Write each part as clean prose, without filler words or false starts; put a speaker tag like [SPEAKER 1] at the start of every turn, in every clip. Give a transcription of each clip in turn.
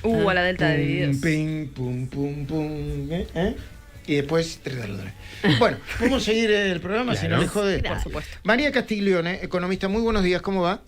[SPEAKER 1] A la Delta de Divididos.
[SPEAKER 2] Pum, pum, pum, pum, y después $3. Bueno, vamos a seguir el programa, si no
[SPEAKER 3] Claro.
[SPEAKER 2] le jode.
[SPEAKER 1] Por supuesto.
[SPEAKER 2] María Castiglione, economista, muy buenos días, ¿cómo va?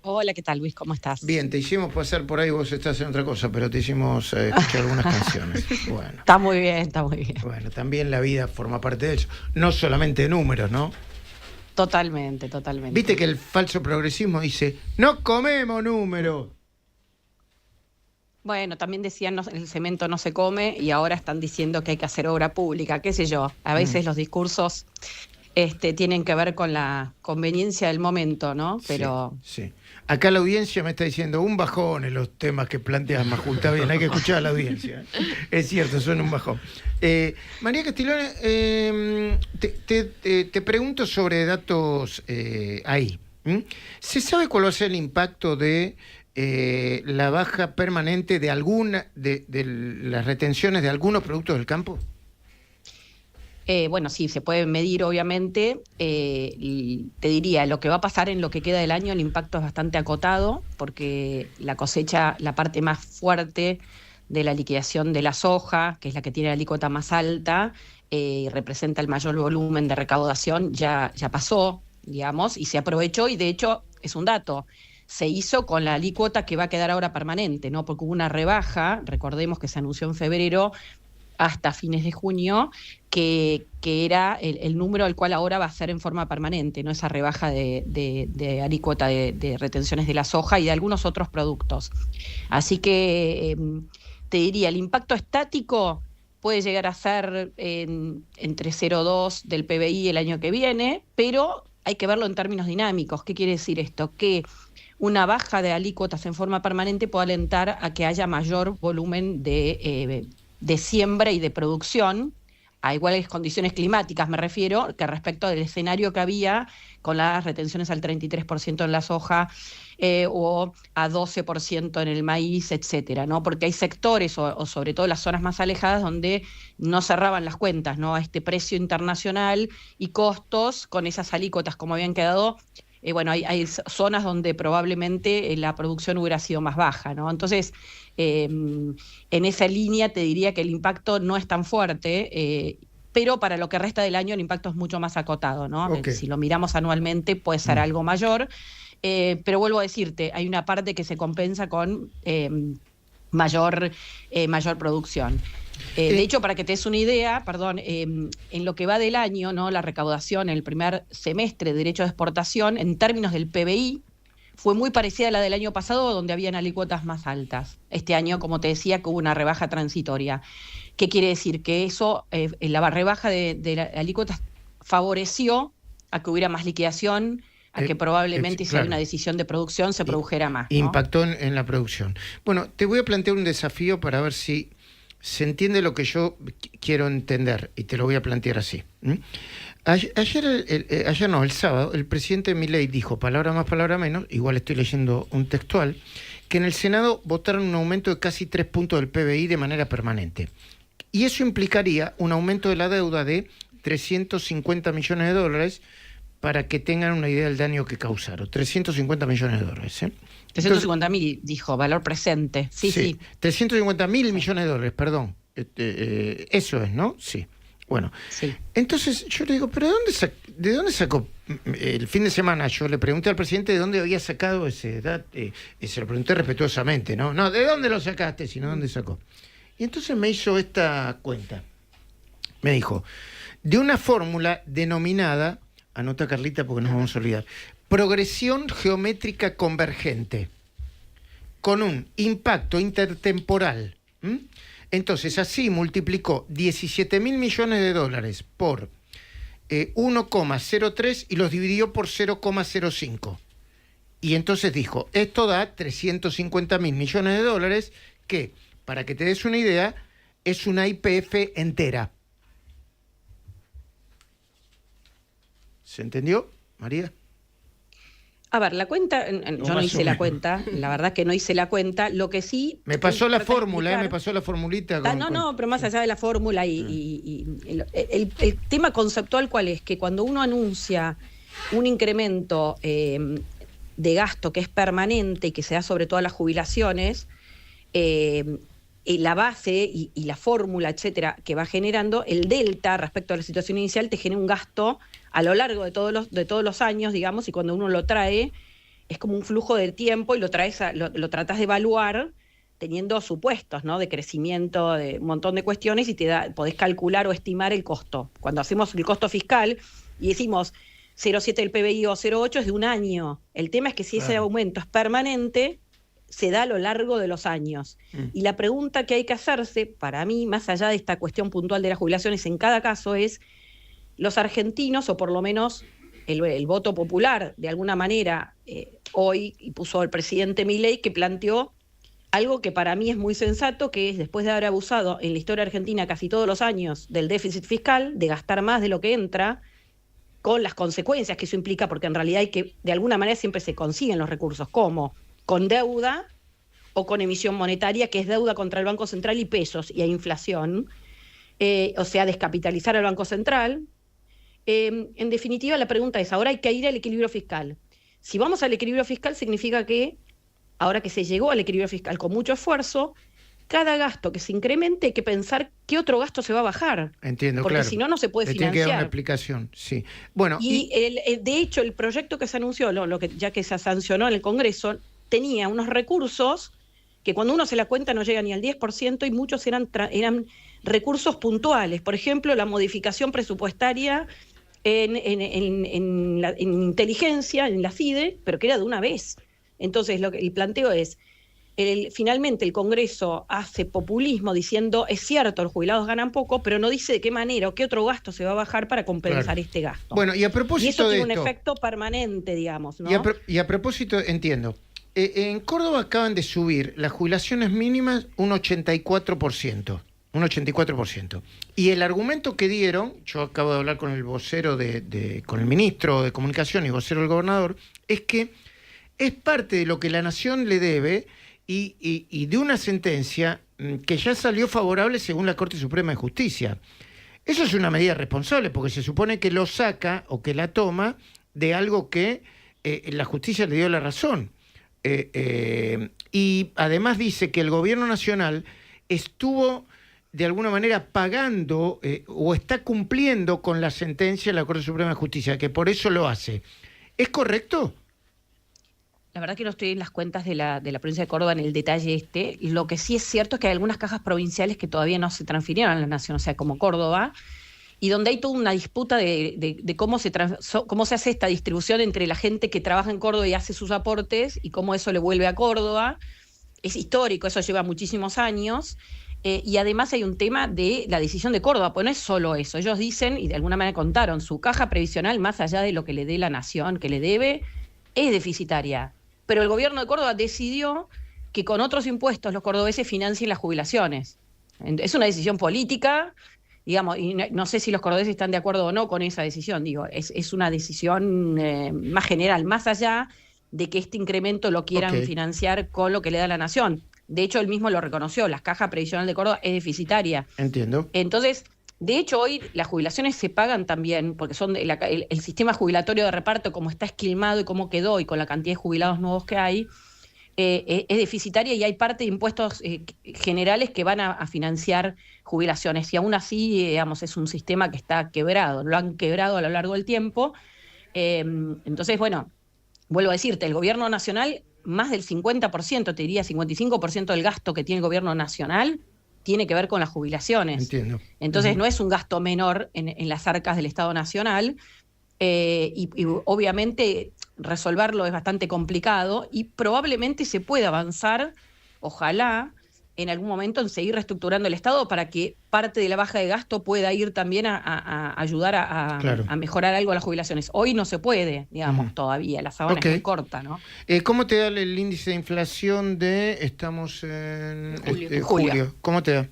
[SPEAKER 4] Hola, ¿qué tal, Luis? ¿Cómo estás?
[SPEAKER 2] Bien, te hicimos pasar por ahí, vos estás en otra cosa, pero te hicimos escuchar algunas canciones. Bueno,
[SPEAKER 4] Está muy bien, está muy bien.
[SPEAKER 2] bueno, también la vida forma parte de eso. No solamente números, ¿no?
[SPEAKER 4] Totalmente, totalmente.
[SPEAKER 2] Viste que el falso progresismo dice, no comemos números.
[SPEAKER 4] Bueno, también decían el cemento no se come y ahora están diciendo que hay que hacer obra pública, qué sé yo. A veces los discursos tienen que ver con la conveniencia del momento, ¿no? Pero
[SPEAKER 2] Sí, sí. Acá la audiencia me está diciendo un bajón en los temas que planteas, Maju. Está bien, hay que escuchar a la audiencia. Es cierto, son un bajón. María Castiglione, te pregunto sobre datos ahí. ¿Se sabe cuál va a ser el impacto de la baja permanente de alguna de las retenciones de algunos productos del campo?
[SPEAKER 4] bueno, sí, se puede medir, obviamente. Y te diría, lo que va a pasar en lo que queda del año, el impacto es bastante acotado, porque la cosecha, la parte más fuerte de la liquidación de la soja, que es la que tiene la alícuota más alta, y representa el mayor volumen de recaudación, ya pasó, digamos, y se aprovechó, y de hecho, es un dato, se hizo con la alícuota que va a quedar ahora permanente, ¿no? Porque hubo una rebaja, recordemos que se anunció en febrero, hasta fines de junio, que era el número al cual ahora va a ser en forma permanente, ¿no? Esa rebaja de alícuota de retenciones de la soja y de algunos otros productos. Así que te diría, el impacto estático puede llegar a ser entre 0,2 del PBI el año que viene, pero hay que verlo en términos dinámicos. ¿Qué quiere decir esto? Que una baja de alícuotas en forma permanente puede alentar a que haya mayor volumen de siembra y de producción, a iguales condiciones climáticas me refiero, que respecto del escenario que había con las retenciones al 33% en la soja o a 12% en el maíz, etcétera, ¿no? Porque hay sectores, o sobre todo las zonas más alejadas, donde no cerraban las cuentas, ¿no? A este precio internacional y costos con esas alícuotas como habían quedado. Bueno, hay zonas donde probablemente la producción hubiera sido más baja, ¿no? Entonces, en esa línea te diría que el impacto no es tan fuerte, pero para lo que resta del año el impacto es mucho más acotado, ¿no?
[SPEAKER 2] Okay.
[SPEAKER 4] Si lo miramos anualmente puede ser algo mayor, pero vuelvo a decirte, hay una parte que se compensa con mayor producción. De hecho, para que te des una idea, perdón, en lo que va del año, ¿no? La recaudación en el primer semestre de derecho de exportación, en términos del PBI, fue muy parecida a la del año pasado, donde habían alícuotas más altas. Este año, como te decía, que hubo una rebaja transitoria. ¿Qué quiere decir? Que eso, la rebaja de la alícuotas favoreció a que hubiera más liquidación, a que probablemente si hay una decisión de producción se produjera más, ¿no?
[SPEAKER 2] Impactó en la producción. Bueno, te voy a plantear un desafío para ver si se entiende lo que yo quiero entender, y te lo voy a plantear así. Ayer no, el sábado, el presidente Milei dijo, palabra más, palabra menos, igual estoy leyendo un textual, que en el Senado votaron un aumento de casi 3 puntos del PBI de manera permanente. Y eso implicaría un aumento de la deuda de 350 millones de dólares, para que tengan una idea del daño que causaron. 350 millones de dólares.
[SPEAKER 4] 350.000, dijo, valor presente. Sí.
[SPEAKER 2] 350.000 millones de dólares, perdón. Eso es, ¿no? Sí. Bueno,
[SPEAKER 4] sí.
[SPEAKER 2] Entonces yo le digo, ¿pero de dónde sacó? El fin de semana yo le pregunté al presidente de dónde había sacado ese dato, y se lo pregunté respetuosamente, ¿no? No, ¿de dónde lo sacaste? Sino, ¿dónde sacó? Y entonces me hizo esta cuenta. Me dijo, de una fórmula denominada, anota Carlita porque nos vamos a olvidar, progresión geométrica convergente, con un impacto intertemporal. Entonces así multiplicó 17.000 millones de dólares por 1,03 y los dividió por 0,05. Y entonces dijo, esto da 350.000 millones de dólares, que, para que te des una idea, es una YPF entera. ¿Se entendió, María?
[SPEAKER 4] A ver, la cuenta, yo no hice la cuenta, la verdad que no hice la cuenta, lo que sí...
[SPEAKER 2] Me pasó la fórmula, me pasó la formulita.
[SPEAKER 4] No, pero más allá de la fórmula y el tema conceptual, ¿cuál es? Que cuando uno anuncia un incremento de gasto que es permanente y que se da sobre todas las jubilaciones, la base y la fórmula, etcétera, que va generando, el delta respecto a la situación inicial te genera un gasto a lo largo de todos los años, digamos, y cuando uno lo trae, es como un flujo del tiempo y lo tratás de evaluar teniendo supuestos, ¿no?, de crecimiento, de un montón de cuestiones, y podés calcular o estimar el costo. Cuando hacemos el costo fiscal y decimos 0,7 del PBI o 0,8 es de un año. El tema es que si ese aumento es permanente, se da a lo largo de los años. Y la pregunta que hay que hacerse, para mí, más allá de esta cuestión puntual de las jubilaciones en cada caso, es los argentinos, o por lo menos el voto popular, de alguna manera, hoy, y puso el presidente Milei, que planteó algo que para mí es muy sensato, que es, después de haber abusado en la historia argentina casi todos los años del déficit fiscal, de gastar más de lo que entra, con las consecuencias que eso implica, porque en realidad de alguna manera siempre se consiguen los recursos, ¿cómo? Con deuda o con emisión monetaria, que es deuda contra el Banco Central y pesos, y hay inflación, o sea, descapitalizar al Banco Central. En definitiva, la pregunta es, ahora hay que ir al equilibrio fiscal. Si vamos al equilibrio fiscal, significa que, ahora que se llegó al equilibrio fiscal con mucho esfuerzo, cada gasto que se incremente hay que pensar qué otro gasto se va a bajar.
[SPEAKER 2] Entiendo,
[SPEAKER 4] porque
[SPEAKER 2] claro.
[SPEAKER 4] Si no, no se puede financiar.
[SPEAKER 2] Tiene que dar una explicación, sí. Bueno,
[SPEAKER 4] de hecho, el proyecto que se anunció, ya que se sancionó en el Congreso, tenía unos recursos que cuando uno se la cuenta no llega ni al 10%, y muchos eran recursos puntuales. Por ejemplo, la modificación presupuestaria en inteligencia, en la FIDE, pero que era de una vez. Entonces, el planteo es, finalmente el Congreso hace populismo diciendo, es cierto, los jubilados ganan poco, pero no dice de qué manera o qué otro gasto se va a bajar para compensar este gasto.
[SPEAKER 2] Bueno, y a propósito
[SPEAKER 4] y eso
[SPEAKER 2] de
[SPEAKER 4] tiene
[SPEAKER 2] esto,
[SPEAKER 4] un efecto permanente, digamos, ¿no?
[SPEAKER 2] Y a propósito, entiendo, en Córdoba acaban de subir las jubilaciones mínimas un 84%. Un 84%. Y el argumento que dieron, yo acabo de hablar con el vocero con el ministro de Comunicación y vocero del gobernador, es que es parte de lo que la nación le debe y de una sentencia que ya salió favorable según la Corte Suprema de Justicia. Eso es una medida responsable, porque se supone que lo saca o que la toma de algo que la justicia le dio la razón. Y además dice que el gobierno nacional estuvo de alguna manera pagando o está cumpliendo con la sentencia de la Corte Suprema de Justicia, que por eso lo hace. ¿Es correcto?
[SPEAKER 4] La verdad que no estoy en las cuentas de la provincia de Córdoba en el detalle este. Lo que sí es cierto es que hay algunas cajas provinciales que todavía no se transfirieron a la nación, o sea, como Córdoba, y donde hay toda una disputa de cómo se hace esta distribución entre la gente que trabaja en Córdoba y hace sus aportes y cómo eso le vuelve a Córdoba. Es histórico, eso lleva muchísimos años. Y además hay un tema de la decisión de Córdoba, pues no es solo eso. Ellos dicen, y de alguna manera contaron, su caja previsional, más allá de lo que le dé la nación, que le debe, es deficitaria. Pero el gobierno de Córdoba decidió que con otros impuestos los cordobeses financien las jubilaciones. Es una decisión política, digamos, y no sé si los cordobeses están de acuerdo o no con esa decisión. Digo, es una decisión más general, más allá de que este incremento lo quieran financiar con lo que le da la nación. De hecho, él mismo lo reconoció, la caja previsional de Córdoba es deficitaria.
[SPEAKER 2] Entiendo.
[SPEAKER 4] Entonces, de hecho, hoy las jubilaciones se pagan también, porque son el sistema jubilatorio de reparto, como está esquilmado y cómo quedó, y con la cantidad de jubilados nuevos que hay, es deficitaria, y hay parte de impuestos generales que van a financiar jubilaciones. Y aún así, digamos, es un sistema que está quebrado, lo han quebrado a lo largo del tiempo. Entonces, bueno, vuelvo a decirte, el gobierno nacional, más del 50%, te diría 55% del gasto que tiene el gobierno nacional, tiene que ver con las jubilaciones.
[SPEAKER 2] Entiendo.
[SPEAKER 4] Entonces no es un gasto menor en las arcas del Estado Nacional, y obviamente resolverlo es bastante complicado, y probablemente se pueda avanzar, ojalá, en algún momento en seguir reestructurando el Estado para que parte de la baja de gasto pueda ir también a ayudar a mejorar algo las jubilaciones. Hoy no se puede, digamos, todavía, la sábana es muy corta, ¿no?
[SPEAKER 2] ¿Cómo te da el índice de inflación estamos en julio? ¿Cómo te da?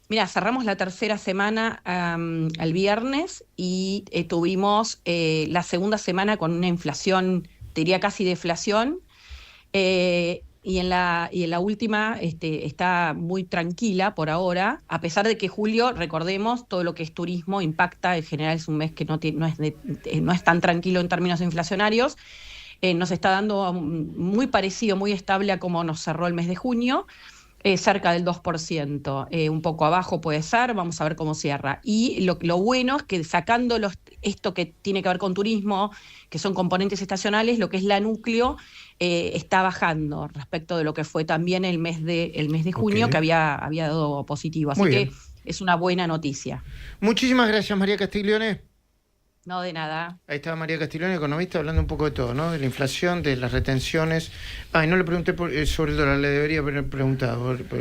[SPEAKER 4] Mira, cerramos la tercera semana al viernes y tuvimos la segunda semana con una inflación, te diría casi deflación, y en la última está muy tranquila por ahora, a pesar de que julio, recordemos, todo lo que es turismo impacta, en general es un mes que no es tan tranquilo en términos inflacionarios. Nos está dando muy parecido, muy estable a como nos cerró el mes de junio. Cerca del 2%, un poco abajo puede ser, vamos a ver cómo cierra. Y lo bueno es que sacando esto que tiene que ver con turismo, que son componentes estacionales, lo que es la núcleo está bajando respecto de lo que fue también el mes de junio,
[SPEAKER 2] Ok.
[SPEAKER 4] que había dado positivo. Así
[SPEAKER 2] Muy
[SPEAKER 4] que
[SPEAKER 2] bien.
[SPEAKER 4] es una buena noticia.
[SPEAKER 2] Muchísimas gracias, María Castiglione.
[SPEAKER 4] No de nada.
[SPEAKER 2] Ahí estaba María Castiglione, economista, hablando un poco de todo, ¿no? De la inflación, de las retenciones. Ay, no le pregunté sobre el dólar, le debería haber preguntado.